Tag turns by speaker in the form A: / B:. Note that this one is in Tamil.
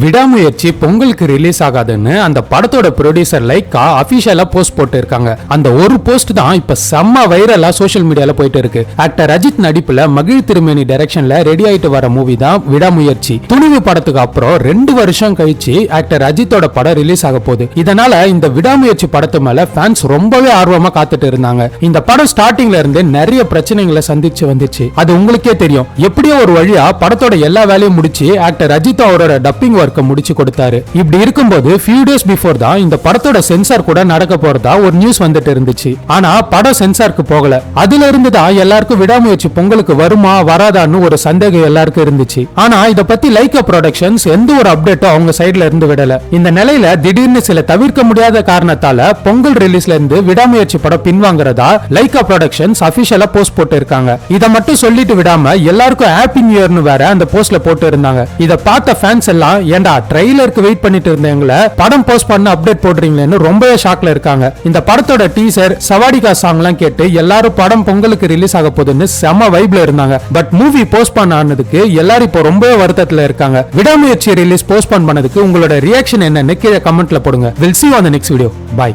A: விடாமுயற்சி பொங்கலுக்கு ரிலீஸ் ஆகாதுன்னு அந்த படத்தோட ப்ரொடியூசர் லைக்கா அபிஷியலா போஸ்ட் போட்டு இருக்காங்க. அந்த ஒரு போஸ்ட் தான் இப்ப செம்ம வைரலா சோஷியல் மீடியால போயிட்டு இருக்கு. ஆக்டர் அஜித் நடிப்புல மகிழ் திருமேனி டைரக்ஷன்ல ரெடி ஆயிட்டு வர மூவி தான் விடாமுயற்சி. துணிவு படத்துக்கு அப்புறம் 2 வருஷம் கழிச்சு ஆக்டர் அஜித்தோட படம் ரிலீஸ் ஆக போகுது. இதனால இந்த விடாமுயற்சி படத்து மேல ஃபேன்ஸ் ரொம்பவே ஆர்வமா காத்துட்டு இருந்தாங்க. இந்த படம் ஸ்டார்டிங்ல இருந்து நிறைய பிரச்சனைகளை சந்திச்சு வந்துச்சு. அது உங்களுக்கே தெரியும். எப்படியோ ஒரு வழியா படத்தோட எல்லா வேலையும் முடிச்சு ஆக்டர் அஜித் அவரோட டப்பிங் ஒர்க்க முடிச்சு கொடுத்தாரு. இப்படி இருக்கும்போது few days before தான் இந்த படத்தோட சென்சார் கூட நடக்க போறதா ஒரு நியூஸ் வந்துட்டு இருந்துச்சு. ஆனா படம் சென்சாருக்கு போகல. அதுல இருந்து தான் எல்லாருக்கும் விடாமுயற்சி பொங்கலுக்கு வருமா வராதான்னு ஒரு சந்தேகம் எல்லாருக்கும் இருந்துச்சு. ஆனா இத பத்தி லைக்கா ப்ரொடக்ஷன்ஸ் எந்த ஒரு அப்டேட்டும் அவங்க சைடுல இருந்து விடல. இந்த நிலையில திடீர்னு சில தவிர்க்க முடியாத காரணத்தால பொங்கல் ரிலீஸ்ல இருந்து விடாமுயற்சி படம் பின்வாங்குறதா லைக்கா ப்ரொடக்ஷன்ஸ் அபிஷியலா போஸ்ட் போட்டு இருக்காங்க. இத மட்டும் சொல்லிட்டு விடாம எல்லாருக்கும் ஹாப்பி நியூ இயர்னு வேற அந்த போஸ்ட்ல போட்டு இருந்தாங்க. இத பார்த்த ஃபேன்ஸ் எல்லாம் ஏண்டா ட்ரெய்லருக்கு வெயிட் பண்ணிட்டு இருந்தவங்கள படம் போஸ்ட் பண்ண அப்டேட் போடுறீங்களேன்னு ரொம்பவே ஷாக்ல இருக்காங்க. இந்த படத்தோட டீசர் சவாடிகா சாங்லாம் கேட்டு எல்லாரும் படம் பொங்கலுக்கு ரிலீஸ் ஆக போகுதுன்னு செம வைப்ல இருந்தாங்க. பட் மூவி போஸ்ட் பண்ண ஆனதுக்கு எல்லாரும் இப்போ ரொம்பவே வருத்தத்துல இருக்காங்க. விடாமுயற்சி ரிலீஸ் போஸ்ட் பண்ணதுக்கு உங்களோட ரியாக்ஷன் என்னன்னு கீழே கமெண்ட்ல போடுங்க. We'll see you on the next video. Bye.